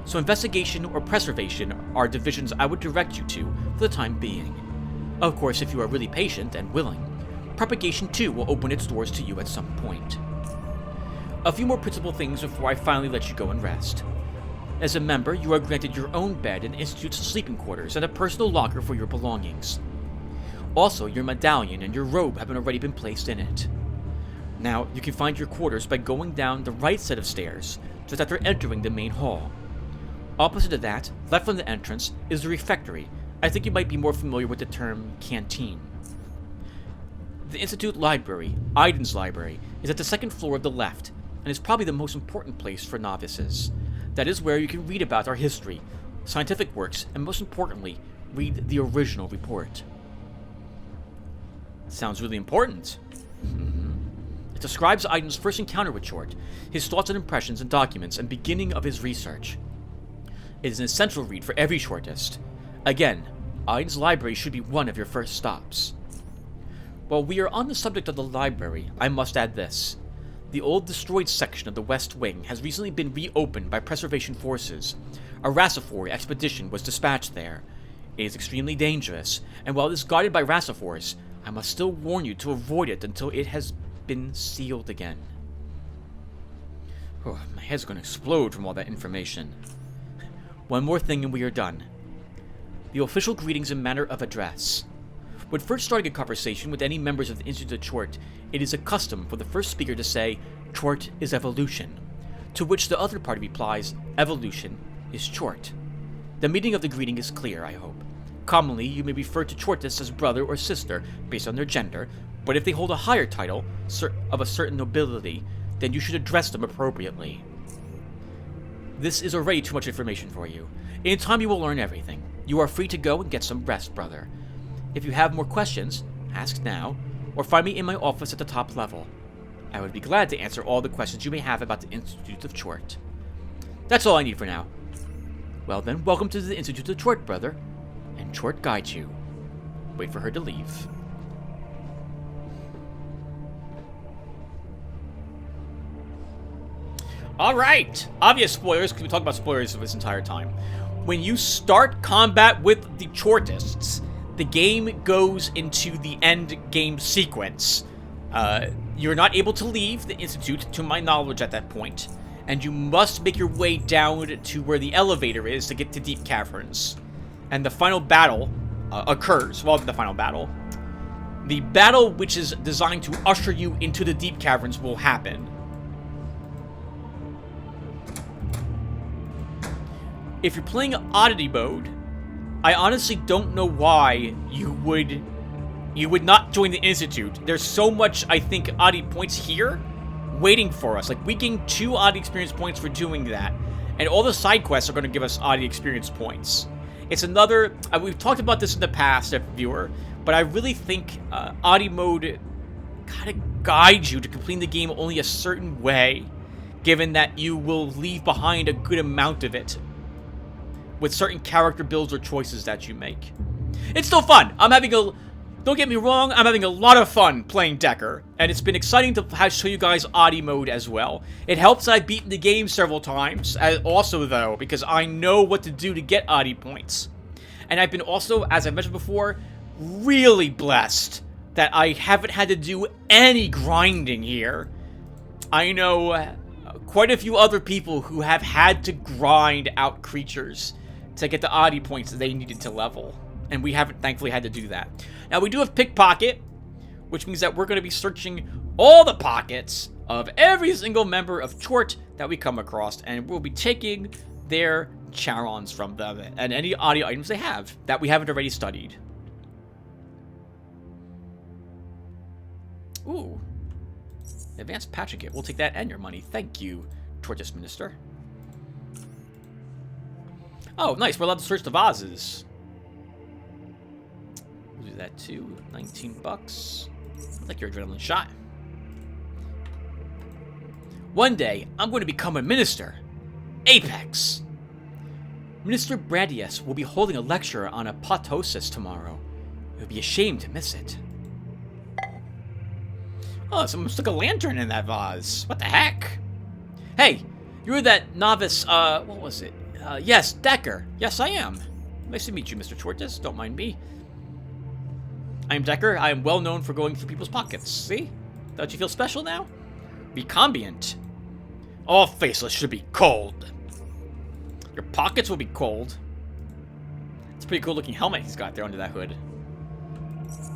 So investigation or preservation are divisions I would direct you to for the time being. Of course, if you are really patient and willing, propagation too will open its doors to you at some point. A few more principal things before I finally let you go and rest. As a member, you are granted your own bed in the Institute's sleeping quarters and a personal locker for your belongings. Also, your medallion and your robe have already been placed in it. Now, you can find your quarters by going down the right set of stairs, just after entering the main hall. Opposite to that, left from the entrance, is the refectory. I think you might be more familiar with the term canteen. The Institute Library, Iden's library, is at the second floor of the left, and is probably the most important place for novices. That is where you can read about our history, scientific works, and most importantly, read the original report. Sounds really important. It describes Iden's first encounter with Chort, his thoughts and impressions and documents, and beginning of his research. It is an essential read for every Chortist. Again, Iden's library should be one of your first stops. While we are on the subject of the library, I must add this. The old destroyed section of the West Wing has recently been reopened by preservation forces. A Rastafari expedition was dispatched there. It is extremely dangerous, and while it is guarded by Rastafors, I must still warn you to avoid it until it has been sealed again. Oh, my head's going to explode from all that information. One more thing and we are done. The official greetings and manner of address. When first starting a conversation with any members of the Institute of Chort, it is a custom for the first speaker to say, Chort is evolution, to which the other party replies, evolution is Chort. The meaning of the greeting is clear, I hope. Commonly, you may refer to Chortists as brother or sister, based on their gender, but if they hold a higher title, of a certain nobility, then you should address them appropriately. This is already too much information for you. In time you will learn everything. You are free to go and get some rest, brother. If you have more questions, ask now, or find me in my office at the top level. I would be glad to answer all the questions you may have about the Institute of Chort. That's all I need for now. Well then, welcome to the Institute of Chort, brother, and Chort guides you. Wait for her to leave. Alright! Obvious spoilers, because we talked about spoilers this entire time. When you start combat with the Chortists, the game goes into the end game sequence. You're not able to leave the Institute, to my knowledge, at that point. And you must make your way down to where the elevator is to get to Deep Caverns. And the final battle occurs. Well, the final battle. The battle which is designed to usher you into the Deep Caverns will happen. If you're playing Oddity Mode, I honestly don't know why you would not join the Institute. There's so much, I think, Oddity points here waiting for us. Like, we gain 2 Oddity experience points for doing that. And all the side quests are going to give us Oddity experience points. It's another... we've talked about this in the past, viewer, but I really think Oddity Mode kind of guides you to completing the game only a certain way, given that you will leave behind a good amount of it with certain character builds or choices that you make. It's still fun. Don't get me wrong, I'm having a lot of fun playing Decker, and it's been exciting to show you guys Oddity Mode as well. It helps I've beaten the game several times, also though, because I know what to do to get Oddity points. And I've been also, as I mentioned before, really blessed that I haven't had to do any grinding here. I know quite a few other people who have had to grind out creatures to get the Oddity points that they needed to level. And we haven't, thankfully, had to do that. Now, we do have Pickpocket, which means that we're going to be searching all the pockets of every single member of Chort that we come across, and we'll be taking their charons from them and any audio items they have that we haven't already studied. Ooh. Advanced patching kit. We'll take that and your money. Thank you, Chortist Minister. Oh, nice. We're allowed to search the vases. We'll do that too. 19 bucks. I like your adrenaline shot. One day, I'm going to become a minister. Apex. Minister Brandius will be holding a lecture on apoptosis tomorrow. It would be a shame to miss it. Oh, someone stuck a lantern in that vase. What the heck? Hey, you're that novice, what was it? Yes, Decker. Yes, I am. Nice to meet you, Mr. Chortis. Don't mind me. I am Decker. I am well known for going through people's pockets. See? Don't you feel special now? Recombient. All faceless should be cold. Your pockets will be cold. It's a pretty cool looking helmet he's got there under that hood.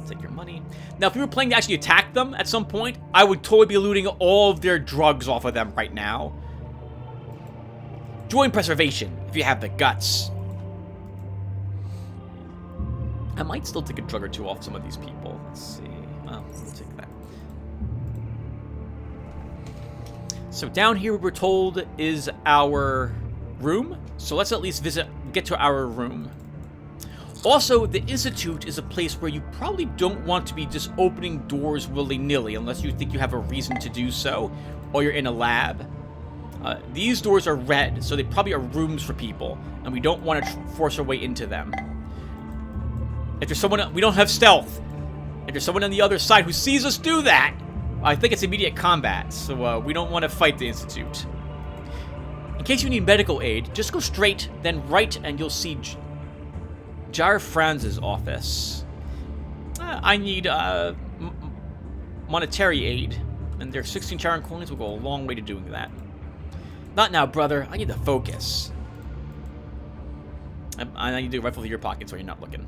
Take your money. Now, if we were planning to actually attack them at some point, I would totally be looting all of their drugs off of them right now. Join Preservation if you have the guts. I might still take a drug or two off some of these people. Let's see. Well, we'll take that. So down here, we're told, is our room. So let's at least get to our room. Also, the Institute is a place where you probably don't want to be just opening doors willy-nilly unless you think you have a reason to do so, or you're in a lab. These doors are red, so they probably are rooms for people, and we don't want to force our way into them. If there's someone... We don't have stealth. If there's someone on the other side who sees us do that, I think it's immediate combat, so we don't want to fight the Institute. In case you need medical aid, just go straight, then right, and you'll see Jar Franz's office. I need monetary aid, and their 16 Charon coins will go a long way to doing that. Not now, brother. I need to focus. I need to rifle through your pockets while you're not looking.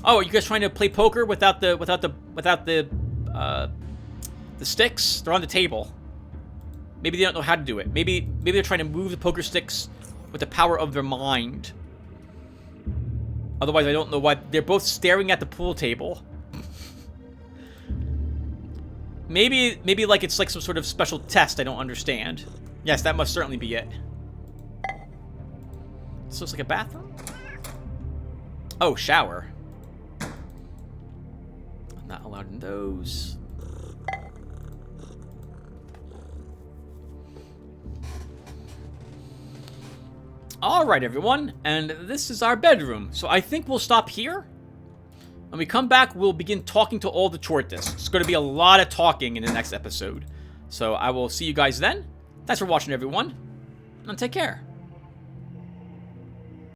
Oh, are you guys trying to play poker without the sticks? They're on the table. Maybe they don't know how to do it. Maybe they're trying to move the poker sticks with the power of their mind. Otherwise, I don't know why. They're both staring at the pool table. Maybe like it's like some sort of special test I don't understand. Yes, that must certainly be it. This looks like a bathroom. Oh, shower. I'm not allowed in those. Alright, everyone, and this is our bedroom. So I think we'll stop here. When we come back, we'll begin talking to all the Chortis. It's going to be a lot of talking in the next episode. So I will see you guys then. Thanks for watching, everyone, and take care.